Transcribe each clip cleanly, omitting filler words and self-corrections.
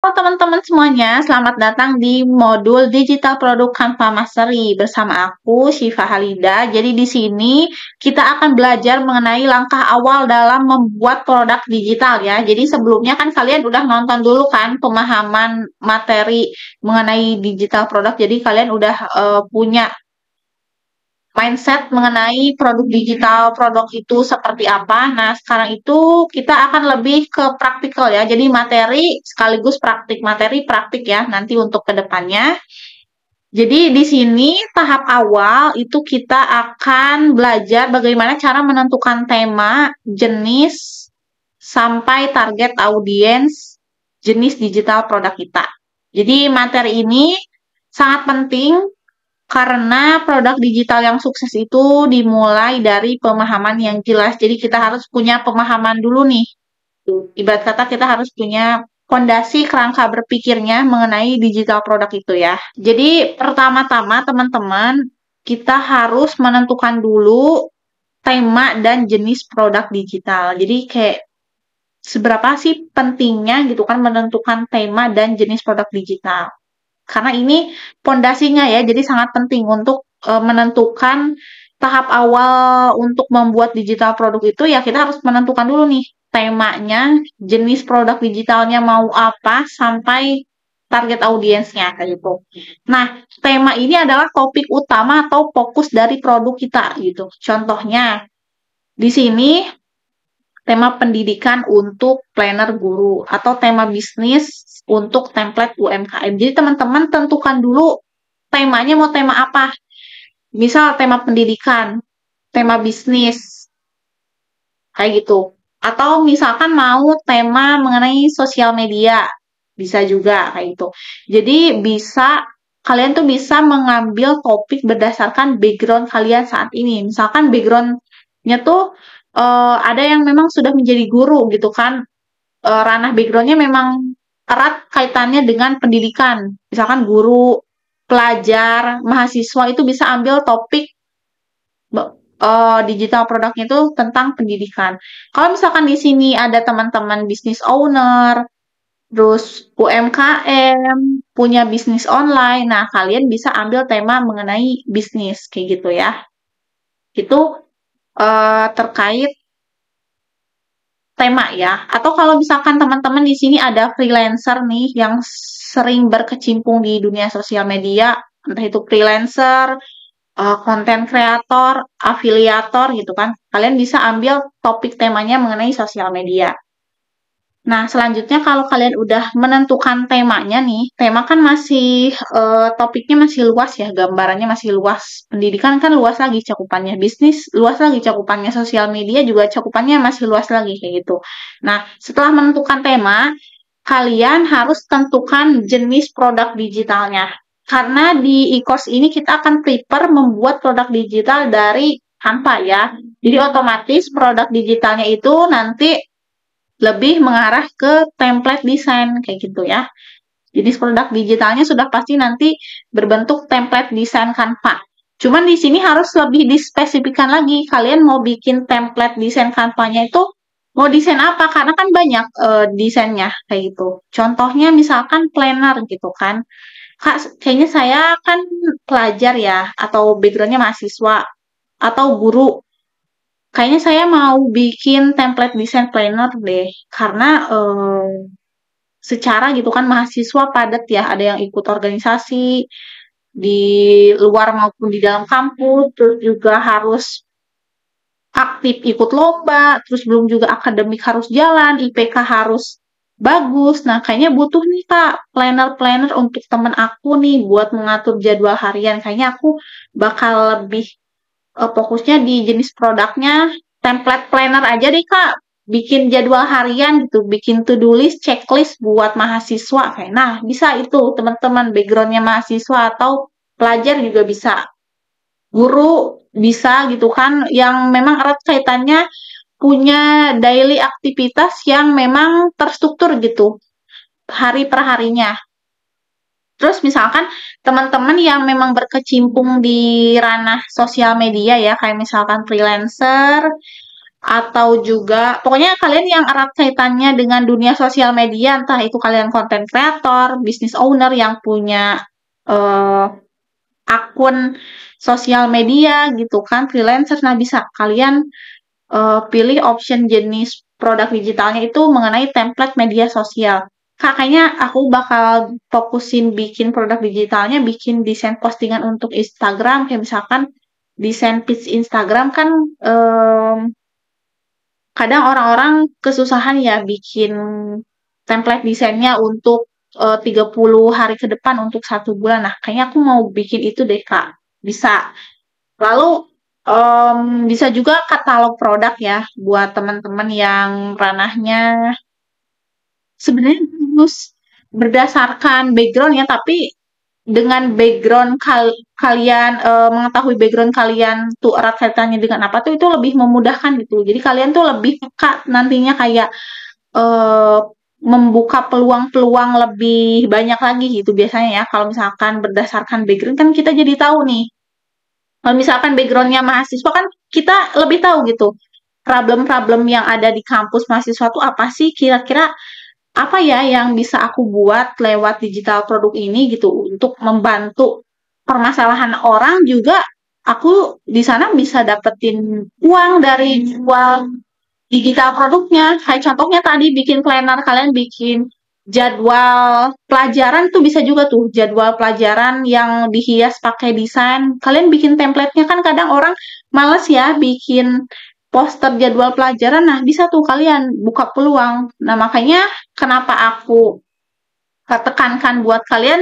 Halo teman-teman semuanya, selamat datang di modul Digital Product Canva Mastery bersama aku Syifa Halida. Jadi di sini kita akan belajar mengenai langkah awal dalam membuat produk digital ya. Jadi sebelumnya kan kalian udah nonton dulu kan pemahaman materi mengenai digital produk. Jadi kalian udah punya mindset mengenai produk digital, produk itu seperti apa. Nah, sekarang itu kita akan lebih ke praktikal ya. Jadi materi sekaligus praktik, materi praktik ya nanti untuk kedepannya. Jadi di sini tahap awal itu kita akan belajar bagaimana cara menentukan tema, jenis, sampai target audiens jenis digital produk kita. Jadi materi ini sangat penting karena produk digital yang sukses itu dimulai dari pemahaman yang jelas. Jadi kita harus punya pemahaman dulu nih. Ibarat kata kita harus punya fondasi kerangka berpikirnya mengenai digital produk itu ya. Jadi pertama-tama teman-teman kita harus menentukan dulu tema dan jenis produk digital. Jadi kayak seberapa sih pentingnya gitu kan menentukan tema dan jenis produk digital. Karena ini pondasinya ya, jadi sangat penting untuk menentukan tahap awal untuk membuat digital produk itu ya kita harus menentukan dulu nih temanya, jenis produk digitalnya mau apa, sampai target audiensnya kayak gitu. Nah, tema ini adalah topik utama atau fokus dari produk kita gitu. Contohnya di sini tema pendidikan untuk planner guru atau tema bisnis untuk template UMKM. Jadi teman-teman tentukan dulu temanya mau tema apa. Misal tema pendidikan, tema bisnis, kayak gitu. Atau misalkan mau tema mengenai sosial media, bisa juga kayak gitu. Jadi kalian tuh bisa mengambil topik berdasarkan background kalian saat ini. Misalkan backgroundnya tuh ada yang memang sudah menjadi guru gitu kan, ranah backgroundnya memang erat kaitannya dengan pendidikan. Misalkan guru, pelajar, mahasiswa itu bisa ambil topik digital produknya itu tentang pendidikan. Kalau misalkan di sini ada teman-teman business owner, terus UMKM, punya bisnis online, nah kalian bisa ambil tema mengenai bisnis kayak gitu ya. Itu terkait tema ya. Atau kalau misalkan teman-teman di sini ada freelancer nih yang sering berkecimpung di dunia sosial media, entah itu freelancer, konten kreator, afiliator gitu kan. Kalian bisa ambil topik temanya mengenai sosial media. Nah, selanjutnya kalau kalian udah menentukan temanya nih, tema kan masih topiknya masih luas ya, gambarannya masih luas. Pendidikan kan luas lagi cakupannya, bisnis luas lagi cakupannya, sosial media juga cakupannya masih luas lagi kayak gitu. Nah, setelah menentukan tema, kalian harus tentukan jenis produk digitalnya. Karena di e-course ini kita akan prepare membuat produk digital dari Canva ya. Jadi otomatis produk digitalnya itu nanti lebih mengarah ke template desain kayak gitu ya. Jenis produk digitalnya sudah pasti nanti berbentuk template desain Canva. Cuman di sini harus lebih dispesifikan lagi. Kalian mau bikin template desain Canva-nya itu mau desain apa? Karena kan banyak desainnya kayak gitu. Contohnya misalkan planner gitu kan. Kak, kayaknya saya kan pelajar ya, atau backgroundnya mahasiswa, atau guru. Kayaknya saya mau bikin template desain planner deh, karena secara gitu kan mahasiswa padat ya, ada yang ikut organisasi di luar maupun di dalam kampus, terus juga harus aktif ikut lomba, terus belum juga akademik harus jalan, IPK harus bagus. Nah, kayaknya butuh nih Kak planner-planner untuk temen aku nih buat mengatur jadwal harian. Kayaknya aku bakal lebih fokusnya di jenis produknya template planner aja deh Kak. Bikin jadwal harian gitu, bikin to-do list, checklist buat mahasiswa kayak. Nah, bisa itu teman-teman backgroundnya mahasiswa atau pelajar juga bisa. Guru bisa gitu kan yang memang erat kaitannya punya daily aktivitas yang memang terstruktur gitu hari per harinya. Terus misalkan teman-teman yang memang berkecimpung di ranah sosial media ya, kayak misalkan freelancer, atau juga pokoknya kalian yang erat kaitannya dengan dunia sosial media, entah itu kalian konten kreator, business owner yang punya eh, akun sosial media gitu kan, freelancer. Nah, bisa kalian pilih option jenis produk digitalnya itu mengenai template media sosial. Kak, kayaknya aku bakal fokusin bikin produk digitalnya, bikin desain postingan untuk Instagram, kayak misalkan desain feeds Instagram kan kadang orang-orang kesusahan ya bikin template desainnya untuk 30 hari ke depan untuk 1 bulan. Nah, kayaknya aku mau bikin itu deh, Kak. Bisa. Lalu bisa juga katalog produk ya buat teman-teman yang ranahnya sebenarnya harus berdasarkan background ya, tapi dengan background kalian mengetahui background kalian tuh erat kaitannya dengan apa tuh itu lebih memudahkan gitu. Jadi kalian tuh lebih peka nantinya kayak eh, membuka peluang-peluang lebih banyak lagi gitu biasanya ya. Kalau misalkan berdasarkan background kan kita jadi tahu nih. Kalau misalkan backgroundnya mahasiswa kan kita lebih tahu gitu problem-problem yang ada di kampus mahasiswa tuh apa sih kira-kira apa ya yang bisa aku buat lewat digital produk ini gitu untuk membantu permasalahan orang juga aku di sana bisa dapetin uang dari jual digital produknya. Kayak contohnya tadi bikin planner, kalian bikin jadwal pelajaran tuh bisa juga tuh jadwal pelajaran yang dihias pakai desain. Kalian bikin template-nya kan kadang orang males ya bikin poster jadwal pelajaran. Nah, bisa tuh kalian buka peluang. Nah, makanya kenapa aku tekankan buat kalian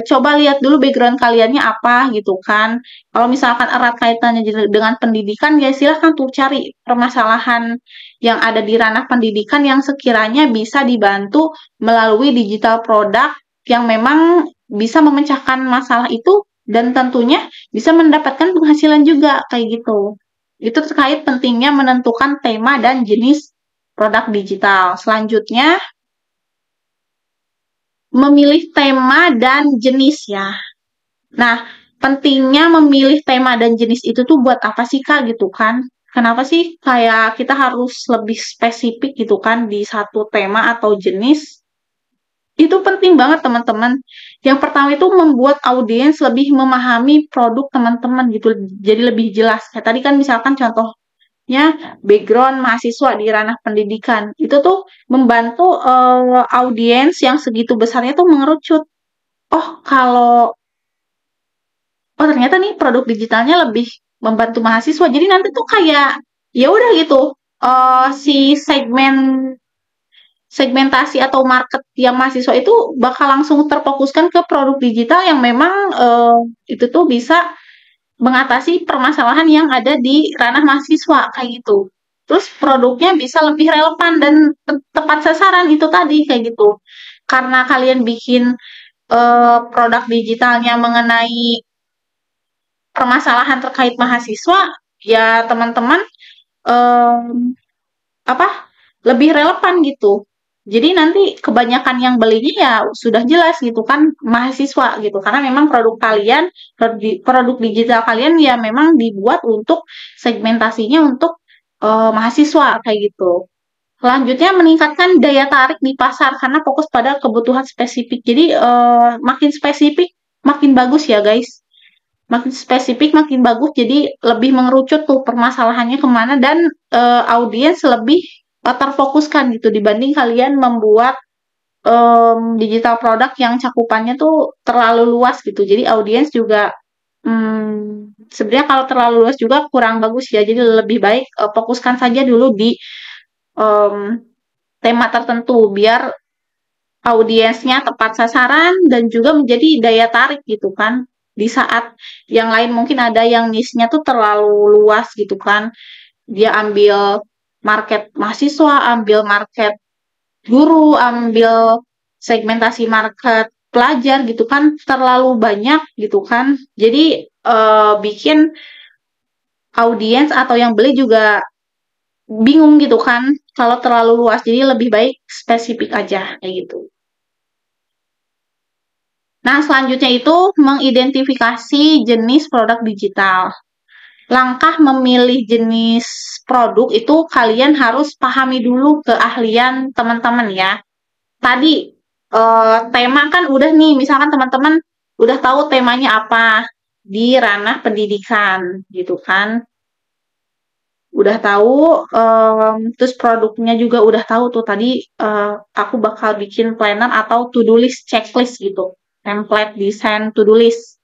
coba lihat dulu background kaliannya apa gitu kan. Kalau misalkan erat kaitannya dengan pendidikan ya silahkan tuh cari permasalahan yang ada di ranah pendidikan yang sekiranya bisa dibantu melalui digital produk yang memang bisa memecahkan masalah itu dan tentunya bisa mendapatkan penghasilan juga kayak gitu. Itu terkait pentingnya menentukan tema dan jenis produk digital. Selanjutnya memilih tema dan jenis ya. Nah, pentingnya memilih tema dan jenis itu tuh buat apa sih Kak gitu kan? Kenapa sih kayak kita harus lebih spesifik gitu kan di satu tema atau jenis? Itu penting banget teman-teman. Yang pertama itu membuat audiens lebih memahami produk teman-teman gitu. Jadi lebih jelas. Kayak tadi kan misalkan contohnya background mahasiswa di ranah pendidikan itu tuh membantu audiens yang segitu besarnya tuh mengerucut. Oh, kalau oh ternyata nih produk digitalnya lebih membantu mahasiswa. Jadi nanti tuh kayak ya udah gitu. Si segmentasi atau market yang mahasiswa itu bakal langsung terfokuskan ke produk digital yang memang itu tuh bisa mengatasi permasalahan yang ada di ranah mahasiswa kayak gitu. Terus produknya bisa lebih relevan dan tepat sasaran itu tadi kayak gitu. Karena kalian bikin produk digitalnya mengenai permasalahan terkait mahasiswa, ya teman-teman em, apa lebih relevan gitu. Jadi nanti kebanyakan yang belinya ya sudah jelas gitu kan mahasiswa gitu karena memang produk kalian produk digital kalian ya memang dibuat untuk segmentasinya untuk mahasiswa kayak gitu. Selanjutnya meningkatkan daya tarik di pasar karena fokus pada kebutuhan spesifik. Jadi makin spesifik makin bagus ya guys, makin spesifik makin bagus jadi lebih mengerucut tuh permasalahannya kemana dan audiens lebih terfokuskan gitu dibanding kalian membuat digital produk yang cakupannya tuh terlalu luas gitu jadi audiens juga sebenarnya kalau terlalu luas juga kurang bagus ya jadi lebih baik fokuskan saja dulu di em, tema tertentu biar audiensnya tepat sasaran dan juga menjadi daya tarik gitu kan. Di saat yang lain mungkin ada yang niche-nya tuh terlalu luas gitu kan. Dia ambil market mahasiswa, ambil market guru, ambil segmentasi market pelajar gitu kan terlalu banyak gitu kan. Jadi bikin audiens atau yang beli juga bingung gitu kan kalau terlalu luas. Jadi lebih baik spesifik aja kayak gitu. Nah, selanjutnya itu mengidentifikasi jenis produk digital. langkah memilih jenis produk itu kalian harus pahami dulu keahlian teman-teman ya. Tadi tema kan udah nih, misalkan teman-teman udah tahu temanya apa di ranah pendidikan gitu kan. Udah tahu, terus produknya juga udah tahu tuh tadi aku bakal bikin planner atau to-do list checklist gitu. Template desain to-do list.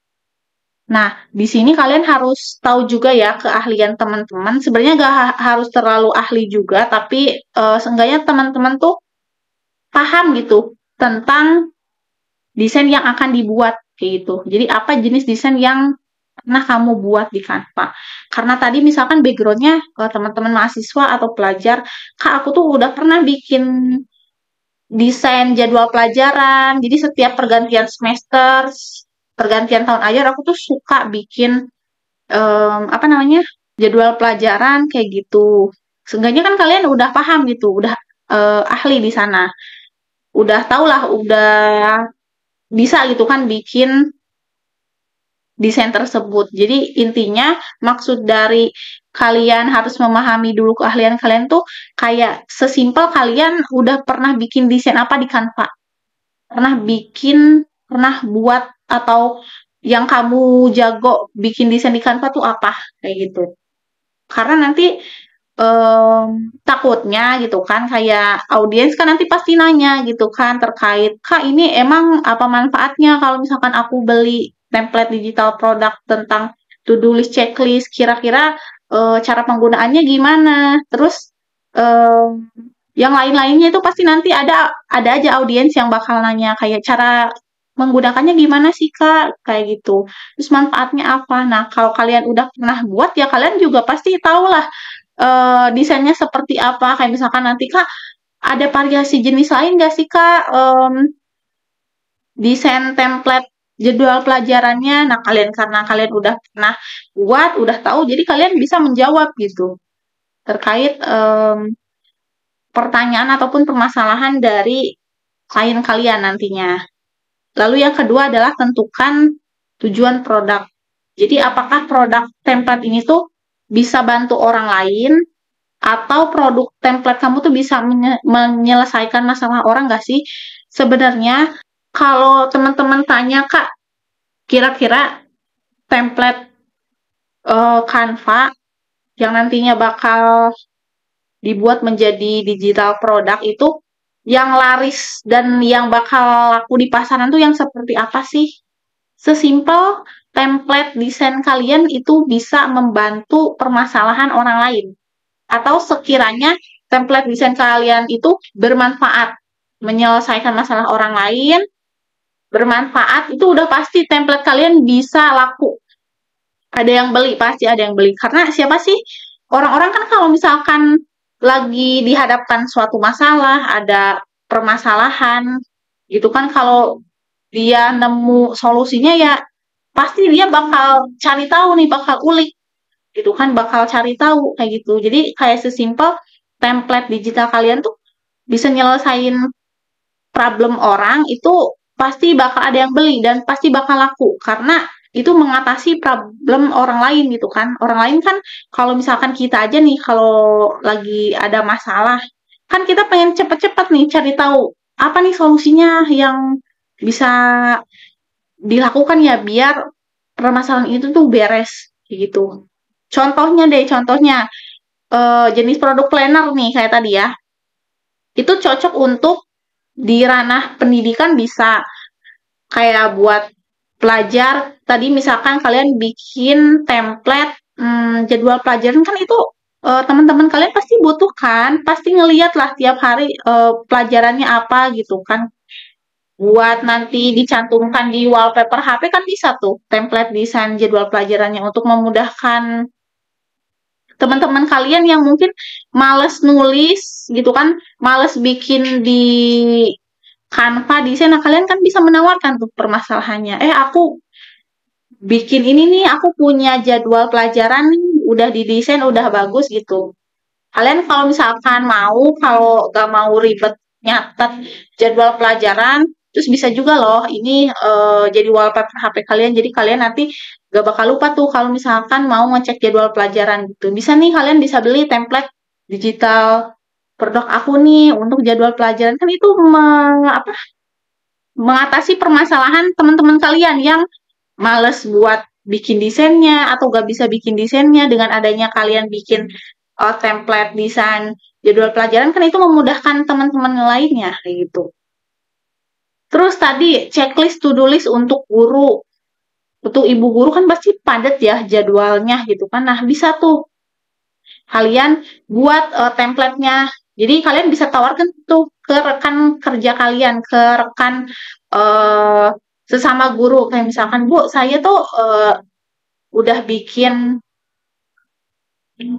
Nah, di sini kalian harus tahu juga ya keahlian teman-teman. Sebenarnya nggak harus terlalu ahli juga, tapi seenggaknya teman-teman tuh paham gitu tentang desain yang akan dibuat kayak gitu. Jadi apa jenis desain yang pernah kamu buat di Canva? Karena tadi misalkan backgroundnya teman-teman mahasiswa atau pelajar, Kak aku tuh udah pernah bikin desain jadwal pelajaran. Jadi setiap pergantian semester, pergantian tahun ajar, aku tuh suka bikin apa namanya jadwal pelajaran kayak gitu. Seenggaknya kan kalian udah paham gitu, udah ahli di sana, udah tau lah, udah bisa gitu kan bikin desain tersebut. Jadi intinya maksud dari kalian harus memahami dulu keahlian kalian tuh kayak sesimpel kalian udah pernah bikin desain apa di Canva, pernah bikin, pernah buat atau yang kamu jago bikin desain di Canva tuh apa kayak gitu. Karena nanti takutnya gitu kan kayak audiens kan nanti pasti nanya gitu kan terkait Kak ini emang apa manfaatnya kalau misalkan aku beli template digital produk tentang to-do list checklist kira-kira cara penggunaannya gimana terus eh, yang lain-lainnya itu pasti nanti ada aja audiens yang bakal nanya kayak cara menggunakannya gimana sih Kak kayak gitu terus manfaatnya apa nah kalau kalian udah pernah buat ya kalian juga pasti tahu lah desainnya seperti apa kayak misalkan nanti Kak ada variasi jenis lain nggak sih Kak desain template jadwal pelajarannya nah kalian karena kalian udah pernah buat udah tahu jadi kalian bisa menjawab gitu terkait pertanyaan ataupun permasalahan dari klien kalian nantinya lalu yang kedua adalah tentukan tujuan produk jadi apakah produk template ini tuh bisa bantu orang lain atau produk template kamu tuh bisa menyelesaikan masalah orang nggak sih? Sebenarnya kalau teman-teman tanya Kak, kira-kira template Canva yang nantinya bakal dibuat menjadi digital produk itu yang laris dan yang bakal laku di pasaran tuh yang seperti apa sih? Sesimpel template desain kalian itu bisa membantu permasalahan orang lain. Atau sekiranya template desain kalian itu bermanfaat, menyelesaikan masalah orang lain, bermanfaat, itu udah pasti template kalian bisa laku. Ada yang beli, pasti ada yang beli. Karena siapa sih? Orang-orang kan kalau misalkan lagi dihadapkan suatu masalah, ada permasalahan, gitu kan kalau dia nemu solusinya ya pasti dia bakal cari tahu nih, bakal ulik gitu kan bakal cari tahu kayak gitu. Jadi kayak sesimpel template digital kalian tuh bisa nyelesain problem orang itu pasti bakal ada yang beli dan pasti bakal laku karena itu mengatasi problem orang lain gitu kan. Orang lain kan kalau misalkan kita aja nih kalau lagi ada masalah kan kita pengen cepet-cepet nih cari tahu apa nih solusinya yang bisa dilakukan ya biar permasalahan itu tuh beres gitu. Contohnya deh, contohnya jenis produk planner nih kayak tadi ya. Itu cocok untuk di ranah pendidikan bisa kayak buat pelajar. Tadi misalkan kalian bikin template jadwal pelajaran kan itu teman-teman kalian pasti butuh kan, pasti ngeliat lah tiap hari pelajarannya apa gitu kan. Buat nanti dicantumkan di wallpaper HP kan bisa tuh template desain jadwal pelajarannya untuk memudahkan teman-teman kalian yang mungkin males nulis gitu kan, males bikin di Canva desain, nah kalian kan bisa menawarkan tuh permasalahannya. Aku bikin ini nih, aku punya jadwal pelajaran nih, udah didesain, udah bagus gitu. Kalian kalau misalkan mau, kalau gak mau ribet nyatet jadwal pelajaran, Terus bisa juga loh ini jadi wallpaper HP kalian. Jadi kalian nanti gak bakal lupa tuh kalau misalkan mau ngecek jadwal pelajaran gitu. Bisa nih kalian bisa beli template digital produk aku nih untuk jadwal pelajaran. Kan itu mengatasi permasalahan teman-teman kalian yang males buat bikin desainnya atau gak bisa bikin desainnya. Dengan adanya kalian bikin template desain jadwal pelajaran, kan itu memudahkan teman-teman lainnya kayak gitu. Terus tadi checklist to-do list untuk guru. Untuk ibu guru kan pasti padat ya jadwalnya gitu kan. Nah, bisa tuh kalian buat template-nya. Jadi kalian bisa tawarkan tuh ke rekan kerja kalian, ke rekan uh, sesama guru. Kayak misalkan, Bu, saya tuh udah bikin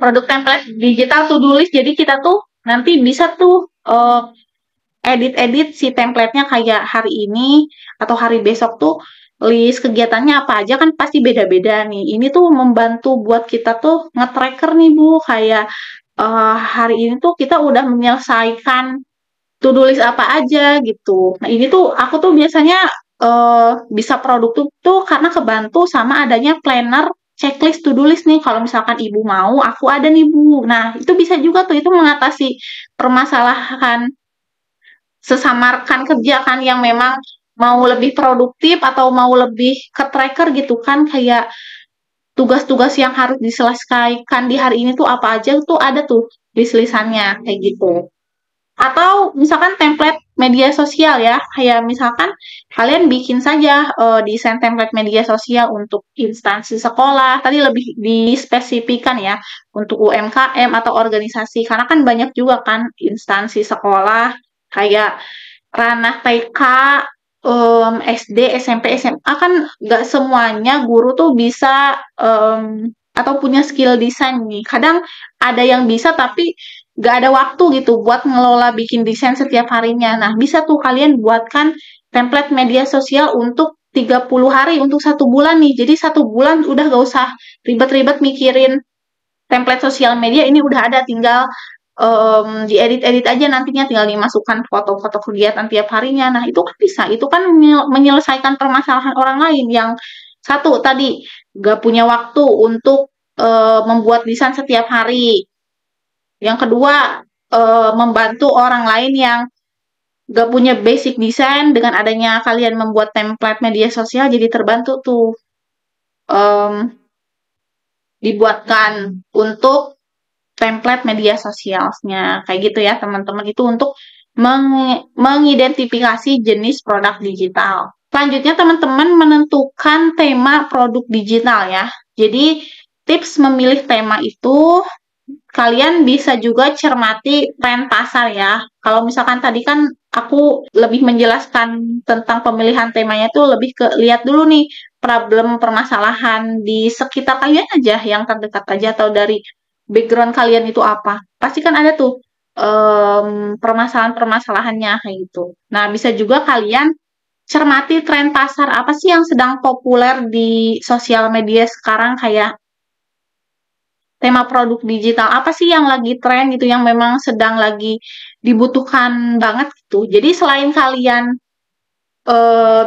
produk template digital to-do list. Jadi kita tuh nanti bisa tuh edit-edit si template-nya kayak hari ini atau hari besok tuh list kegiatannya apa aja, kan pasti beda-beda nih. Ini tuh membantu buat kita tuh nge-tracker nih Bu, kayak hari ini tuh kita udah menyelesaikan to-do list apa aja gitu. Nah, ini tuh aku tuh biasanya bisa produktif tuh karena kebantu sama adanya planner checklist to-do list nih. Kalau misalkan ibu mau, aku ada nih Bu. Nah, itu bisa juga tuh, itu mengatasi permasalahan sesama rekan kerja kan yang memang mau lebih produktif atau mau lebih ke tracker gitu kan, kayak tugas-tugas yang harus diselesaikan di hari ini tuh apa aja tuh ada tuh list-listannya kayak gitu. Atau misalkan template media sosial ya, kayak misalkan kalian bikin saja desain template media sosial untuk instansi sekolah. Tadi lebih dispesifikan ya untuk UMKM atau organisasi, karena kan banyak juga kan instansi sekolah kayak ranah TK, SD, SMP, SMA, kan nggak semuanya guru tuh bisa atau punya skill desain nih. Kadang ada yang bisa tapi nggak ada waktu gitu buat ngelola bikin desain setiap harinya. Nah, bisa tuh kalian buatkan template media sosial untuk 30 hari untuk 1 bulan nih. Jadi 1 bulan udah gak usah ribet-ribet mikirin template sosial media, ini udah ada, tinggal diedit-edit aja nantinya, tinggal dimasukkan foto-foto kegiatan tiap harinya. Nah, itu kan bisa, itu kan menyelesaikan permasalahan orang lain yang satu tadi gak punya waktu untuk membuat desain setiap hari. Yang kedua, membantu orang lain yang gak punya basic desain. Dengan adanya kalian membuat template media sosial, jadi terbantu tuh dibuatkan untuk template media sosialnya kayak gitu ya teman-teman. Itu untuk mengidentifikasi jenis produk digital. Selanjutnya teman-teman menentukan tema produk digital ya. Jadi tips memilih tema itu kalian bisa juga cermati tren pasar ya. Kalau misalkan tadi kan aku lebih menjelaskan tentang pemilihan temanya tuh lebih ke lihat dulu nih problem permasalahan di sekitar kalian aja, yang terdekat aja, atau dari background kalian itu apa. Pasti kan ada tuh permasalahan-permasalahannya kayak gitu. Nah, bisa juga kalian cermati tren pasar apa sih yang sedang populer di sosial media sekarang, kayak tema produk digital apa sih yang lagi tren gitu, yang memang sedang lagi dibutuhkan banget gitu. Jadi selain kalian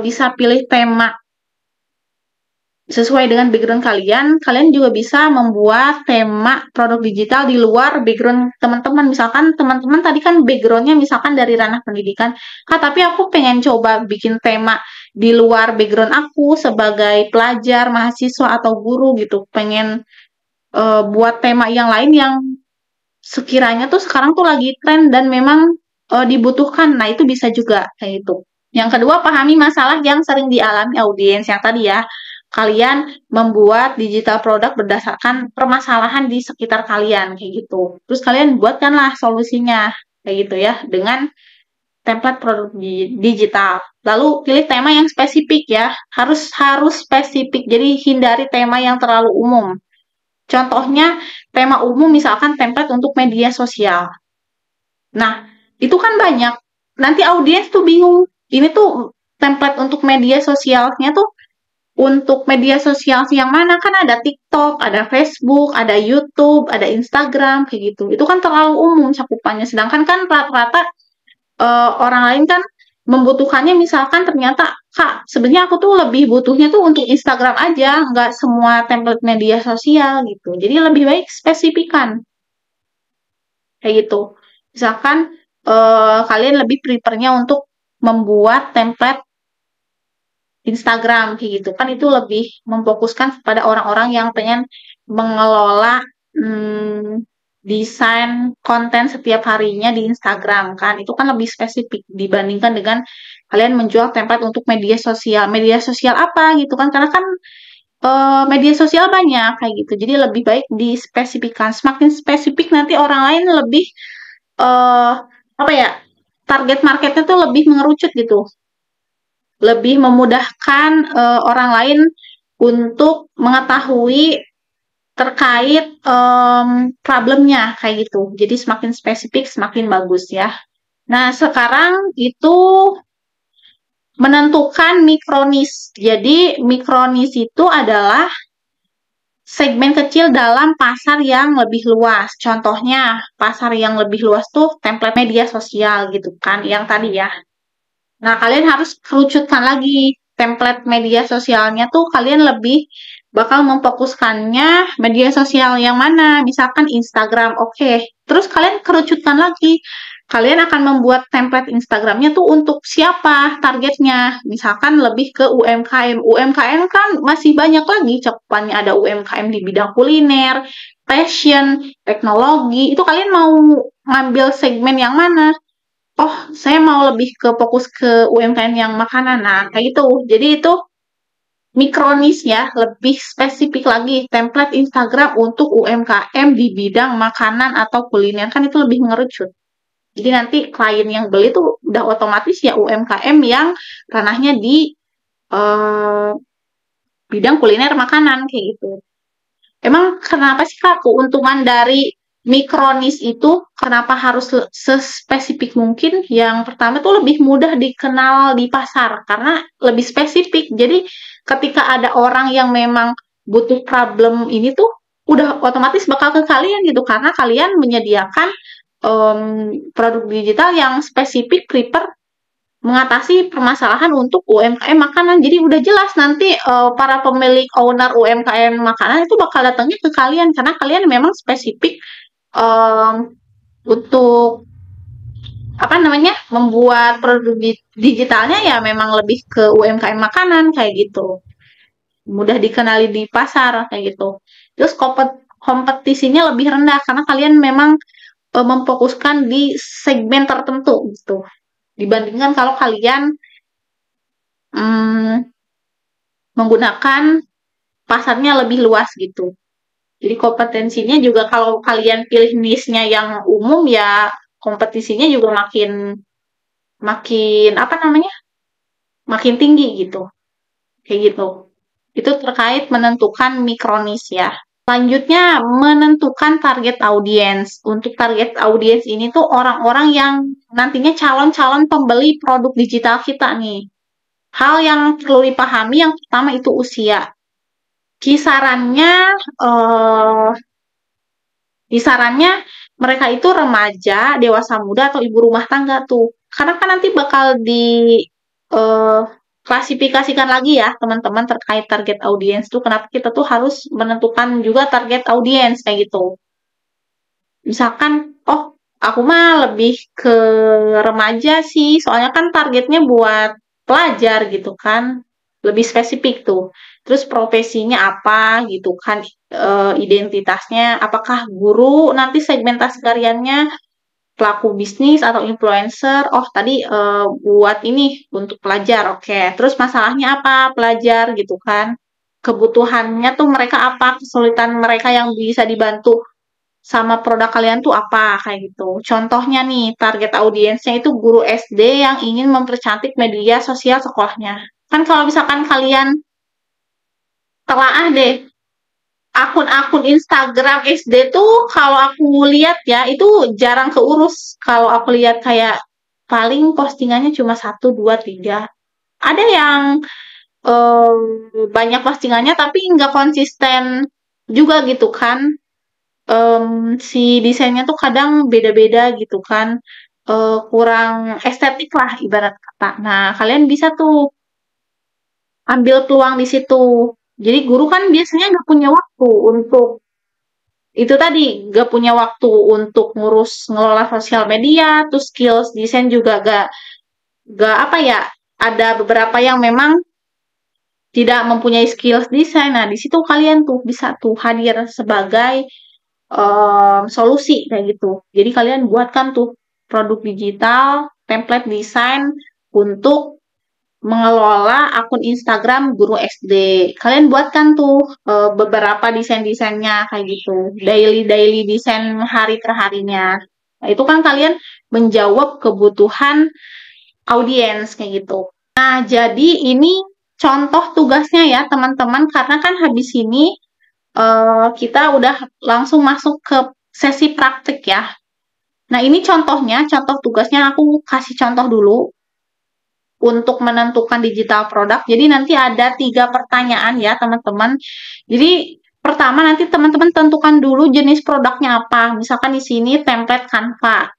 bisa pilih tema sesuai dengan background kalian, kalian juga bisa membuat tema produk digital di luar background teman-teman. Misalkan teman-teman tadi kan backgroundnya misalkan dari ranah pendidikan, tapi aku pengen coba bikin tema di luar background aku sebagai pelajar, mahasiswa, atau guru gitu. Pengen buat tema yang lain yang sekiranya tuh sekarang tuh lagi tren dan memang dibutuhkan. Nah, itu bisa juga kayak itu. Yang kedua, pahami masalah yang sering dialami audiens. Yang tadi ya, kalian membuat digital produk berdasarkan permasalahan di sekitar kalian kayak gitu. Terus kalian buatkanlah solusinya kayak gitu ya dengan template produk digital. Lalu pilih tema yang spesifik ya, harus spesifik. Jadi hindari tema yang terlalu umum. Contohnya tema umum misalkan template untuk media sosial. Nah, itu kan banyak. Nanti audiens tuh bingung. Ini tuh template untuk media sosialnya tuh untuk media sosial yang mana, kan ada TikTok, ada Facebook, ada YouTube, ada Instagram kayak gitu. Itu kan terlalu umum cakupannya. Sedangkan kan rata-rata orang lain kan membutuhkannya misalkan ternyata, Kak, sebenarnya aku tuh lebih butuhnya tuh untuk Instagram aja, nggak semua template media sosial gitu. Jadi lebih baik spesifikan kayak gitu. Misalkan kalian lebih prefernya untuk membuat template Instagram kayak gitu kan, itu lebih memfokuskan kepada orang-orang yang pengen mengelola desain konten setiap harinya di Instagram kan, itu kan lebih spesifik dibandingkan dengan kalian menjual template untuk media sosial apa gitu kan, karena kan media sosial banyak kayak gitu, jadi lebih baik dispesifikkan. Semakin spesifik nanti orang lain lebih eh apa ya, target marketnya tuh lebih mengerucut gitu, lebih memudahkan orang lain untuk mengetahui terkait problemnya kayak gitu. Jadi semakin spesifik semakin bagus ya. Nah, sekarang itu menentukan mikronis. Jadi mikronis itu adalah segmen kecil dalam pasar yang lebih luas. Contohnya, pasar yang lebih luas tuh template media sosial gitu kan, yang tadi ya. Nah, kalian harus kerucutkan lagi template media sosialnya tuh, kalian lebih bakal memfokuskannya media sosial yang mana, misalkan Instagram, oke. Terus kalian kerucutkan lagi, kalian akan membuat template Instagramnya tuh untuk siapa targetnya, misalkan lebih ke UMKM. UMKM kan masih banyak lagi cakupannya, ada UMKM di bidang kuliner, fashion, teknologi, itu kalian mau ngambil segmen yang mana? Oh, saya mau lebih ke fokus ke UMKM yang makanan. Nah, kayak gitu. Jadi itu mikronis ya, lebih spesifik lagi template Instagram untuk UMKM di bidang makanan atau kuliner, kan itu lebih mengerucut. Jadi nanti klien yang beli tuh udah otomatis ya UMKM yang ranahnya di eh, bidang kuliner makanan kayak gitu. Emang kenapa sih Kak keuntungan dari mikronis itu, kenapa harus sespesifik mungkin? Yang pertama tuh lebih mudah dikenal di pasar karena lebih spesifik. Jadi ketika ada orang yang memang butuh problem ini tuh udah otomatis bakal ke kalian gitu, karena kalian menyediakan produk digital yang spesifik prepare mengatasi permasalahan untuk UMKM makanan. Jadi udah jelas nanti para pemilik owner UMKM makanan itu bakal datangnya ke kalian karena kalian memang spesifik untuk apa namanya, membuat produk digitalnya ya memang lebih ke UMKM makanan kayak gitu. Mudah dikenali di pasar kayak gitu. Terus kompetisinya lebih rendah karena kalian memang memfokuskan di segmen tertentu gitu. Dibandingkan kalau kalian hmm, menggunakan pasarnya lebih luas gitu. Jadi kompetensinya juga kalau kalian pilih niche-nya yang umum ya kompetisinya juga makin makin apa namanya? Makin tinggi gitu. Kayak gitu. Itu terkait menentukan mikronis ya. Selanjutnya menentukan target audiens. Untuk target audiens ini tuh orang-orang yang nantinya calon-calon pembeli produk digital kita nih. Hal yang perlu dipahami yang pertama itu usia. Kisarannya eh, kisarannya mereka itu remaja, dewasa muda atau ibu rumah tangga tuh. Karena kan nanti bakal di eh, klasifikasikan lagi ya teman-teman terkait target audiens tuh, kenapa kita tuh harus menentukan juga target audiens kayak gitu. Misalkan, oh aku mah lebih ke remaja sih, soalnya kan targetnya buat pelajar gitu kan, lebih spesifik tuh. Terus profesinya apa gitu kan, identitasnya, apakah guru, nanti segmentasi karyanya pelaku bisnis atau influencer. Oh tadi buat ini untuk pelajar, oke. Terus masalahnya apa pelajar gitu kan, kebutuhannya tuh mereka apa, kesulitan mereka yang bisa dibantu sama produk kalian tuh apa kayak gitu. Contohnya nih, target audiensnya itu guru SD yang ingin mempercantik media sosial sekolahnya. Kan kalau misalkan kalian telaah deh akun-akun Instagram SD tuh, kalau aku lihat ya itu jarang keurus. Kalau aku lihat kayak paling postingannya cuma satu, dua, tiga. Ada yang banyak postingannya tapi nggak konsisten juga gitu kan. Si desainnya tuh kadang beda-beda gitu kan. kurang estetik lah ibarat kata. Nah, kalian bisa tuh ambil peluang di situ. Jadi guru kan biasanya nggak punya waktu untuk itu tadi, nggak punya waktu untuk ngurus ngelola sosial media, terus skills desain juga gak apa ya, ada beberapa yang memang tidak mempunyai skills desain. Nah, di situ kalian tuh bisa tuh hadir sebagai solusi kayak gitu. Jadi kalian buatkan tuh produk digital, template desain untuk mengelola akun Instagram guru SD. Kalian buatkan tuh beberapa desain-desainnya kayak gitu. Daily desain hari per harinya. Nah, itu kan kalian menjawab kebutuhan audiens kayak gitu. Nah, jadi ini contoh tugasnya ya teman-teman, karena kan habis ini kita udah langsung masuk ke sesi praktik ya. Nah, ini contohnya, contoh tugasnya aku kasih contoh dulu untuk menentukan digital produk. Jadi nanti ada 3 pertanyaan ya teman-teman. Jadi pertama nanti teman-teman tentukan dulu jenis produknya apa. Misalkan di sini template Canva.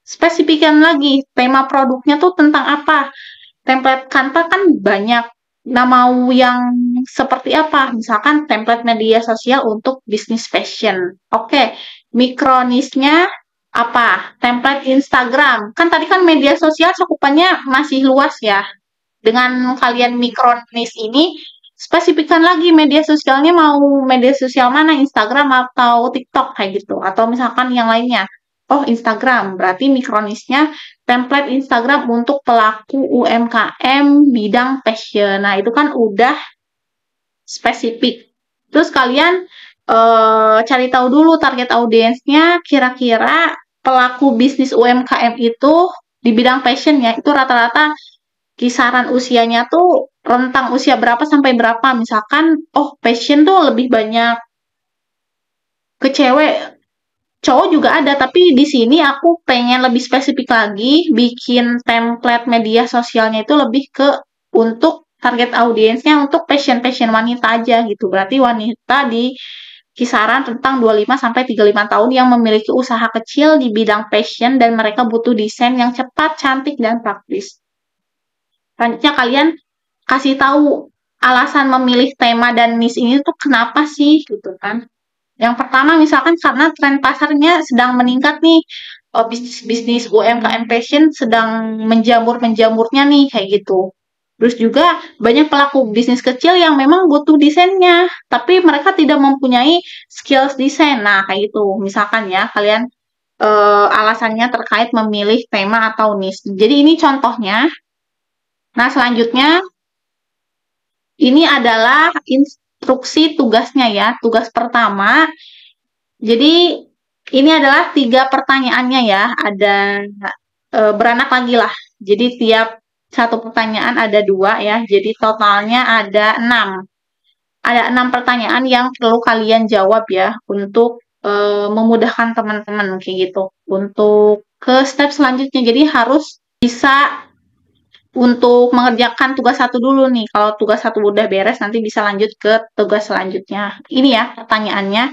Spesifikkan lagi tema produknya tuh tentang apa. Template Canva kan banyak. Nah, mau yang seperti apa? Misalkan template media sosial untuk bisnis fashion. Oke, mikronisnya apa? Template Instagram. Kan tadi kan media sosial cakupannya masih luas ya. Dengan kalian mikronis ini, spesifikkan lagi media sosialnya mau media sosial mana, Instagram atau TikTok kayak gitu. Atau misalkan yang lainnya. Oh, Instagram. Berarti mikronisnya template Instagram untuk pelaku UMKM bidang fashion. Nah, itu kan udah spesifik. Terus kalian cari tahu dulu target audiensnya, kira-kira pelaku bisnis UMKM itu di bidang fashion ya, itu rata-rata kisaran usianya tuh rentang usia berapa sampai berapa. Misalkan, oh fashion tuh lebih banyak ke cewek, cowok juga ada, tapi di sini aku pengen lebih spesifik lagi, bikin template media sosialnya itu lebih ke untuk target audiensnya untuk passion wanita aja gitu. Berarti wanita di kisaran tentang 25 sampai 35 tahun yang memiliki usaha kecil di bidang fashion dan mereka butuh desain yang cepat, cantik, dan praktis. Selanjutnya kalian kasih tahu alasan memilih tema dan niche ini tuh kenapa sih gitu kan. Yang pertama misalkan karena tren pasarnya sedang meningkat nih, bisnis-bisnis UMKM fashion sedang menjamurnya nih kayak gitu. Terus juga banyak pelaku bisnis kecil yang memang butuh desainnya, tapi mereka tidak mempunyai skills desain. Nah, kayak gitu. Misalkan ya, kalian alasannya terkait memilih tema atau niche. Jadi ini contohnya. Nah, selanjutnya ini adalah instruksi tugasnya ya. Tugas pertama. Jadi ini adalah 3 pertanyaannya ya. Ada beranak lagi lah. Jadi tiap satu pertanyaan ada 2 ya. Jadi totalnya ada 6. Ada 6 pertanyaan yang perlu kalian jawab ya untuk memudahkan teman-teman kayak gitu. Untuk ke step selanjutnya. Jadi harus bisa untuk mengerjakan tugas 1 dulu nih. Kalau tugas 1 udah beres, nanti bisa lanjut ke tugas selanjutnya. Ini ya pertanyaannya.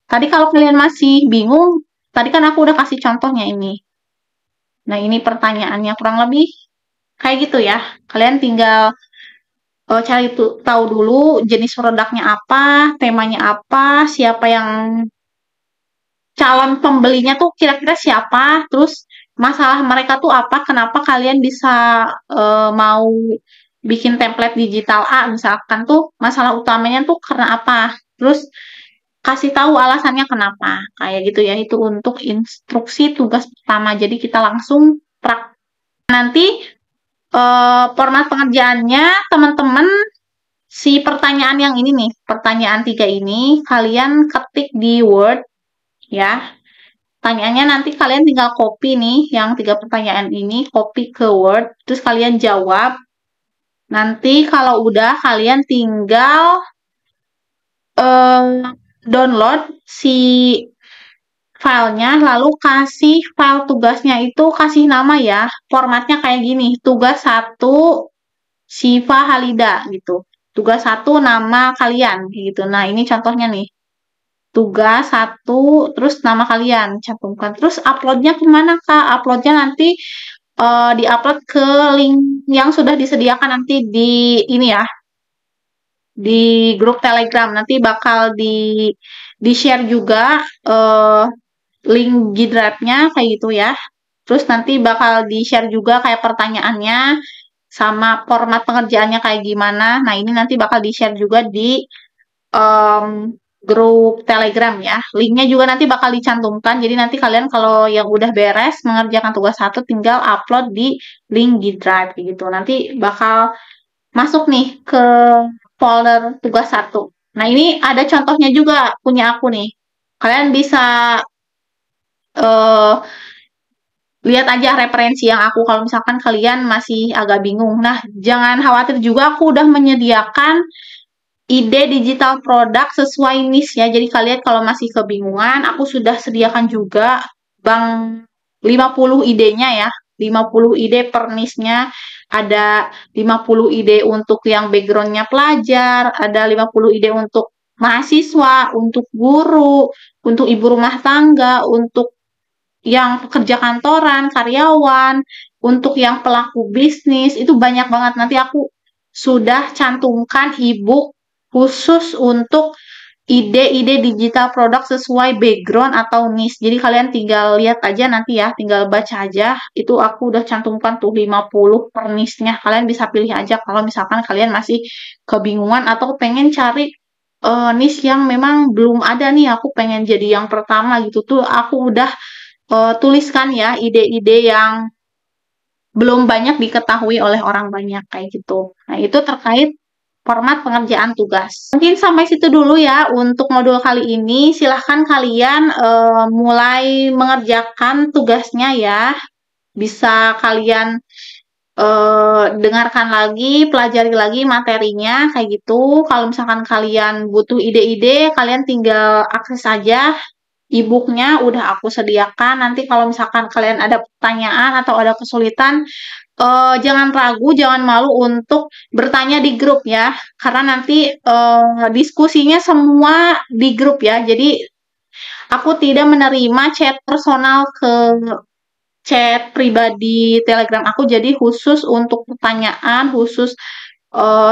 Tadi kalau kalian masih bingung, tadi kan aku udah kasih contohnya ini. Nah, ini pertanyaannya kurang lebih kayak gitu ya. Kalian tinggal cari tahu dulu jenis produknya apa, temanya apa, siapa yang calon pembelinya tuh kira-kira siapa, terus masalah mereka tuh apa, kenapa kalian bisa mau bikin template digital A misalkan tuh masalah utamanya tuh karena apa, terus kasih tahu alasannya kenapa, kayak gitu ya. Itu untuk instruksi tugas pertama. Jadi kita langsung nanti format pengerjaannya teman-teman, si pertanyaan yang ini nih, pertanyaan 3 ini kalian ketik di Word ya. Pertanyaannya nanti kalian tinggal copy nih, yang 3 pertanyaan ini, copy ke Word, terus kalian jawab. Nanti kalau udah, kalian tinggal download si filenya, lalu kasih file tugasnya itu, kasih nama ya. Formatnya kayak gini, tugas 1 Syifa Halida gitu. Tugas 1 nama kalian gitu. Nah, ini contohnya nih. tugas satu, terus nama kalian cantumkan. Terus uploadnya kemana Kak? Uploadnya nanti di-upload ke link yang sudah disediakan nanti di ini ya, di grup Telegram. Nanti bakal di-share juga link G-Drive-nya kayak gitu ya. Terus nanti bakal di-share juga kayak pertanyaannya sama format pengerjaannya kayak gimana. Nah, ini nanti bakal di-share juga di grup Telegram ya. Linknya juga nanti bakal dicantumkan. Jadi nanti kalian kalau yang udah beres mengerjakan tugas satu tinggal upload di link G Drive gitu. Nanti bakal masuk nih ke folder tugas satu. Nah, ini ada contohnya juga punya aku nih. Kalian bisa uh, lihat aja referensi yang aku kalau misalkan kalian masih agak bingung. Nah, jangan khawatir juga aku udah menyediakan ide digital produk sesuai niche ya. Jadi kalian kalau masih kebingungan, aku sudah sediakan juga bank 50 idenya ya. 50 ide per niche-nya. Ada 50 ide untuk yang background-nya pelajar, ada 50 ide untuk mahasiswa, untuk guru, untuk ibu rumah tangga, untuk yang pekerja kantoran, karyawan, untuk yang pelaku bisnis, itu banyak banget. Nanti aku sudah cantumkan ebook khusus untuk ide-ide digital produk sesuai background atau niche. Jadi kalian tinggal lihat aja nanti ya, tinggal baca aja. Itu aku udah cantumkan tuh 50 per niche-nya. Kalian bisa pilih aja kalau misalkan kalian masih kebingungan atau pengen cari niche yang memang belum ada nih, aku pengen jadi yang pertama gitu tuh. Aku udah tuliskan ya ide-ide yang belum banyak diketahui oleh orang banyak kayak gitu. Nah, itu terkait format pengerjaan tugas. Mungkin sampai situ dulu ya untuk modul kali ini. Silahkan kalian mulai mengerjakan tugasnya ya. Bisa kalian dengarkan lagi, pelajari lagi materinya kayak gitu. Kalau misalkan kalian butuh ide-ide, kalian tinggal akses aja e-booknya udah aku sediakan. Nanti kalau misalkan kalian ada pertanyaan atau ada kesulitan, jangan ragu, jangan malu untuk bertanya di grup ya. Karena nanti diskusinya semua di grup ya. Jadi aku tidak menerima chat personal ke chat pribadi Telegram aku. Jadi khusus untuk pertanyaan, khusus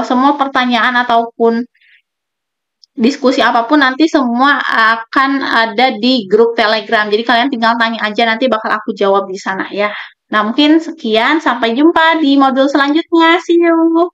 semua pertanyaan ataupun diskusi apapun nanti semua akan ada di grup Telegram. Jadi kalian tinggal tanya aja, nanti bakal aku jawab di sana ya. Nah, mungkin sekian. Sampai jumpa di modul selanjutnya. See you.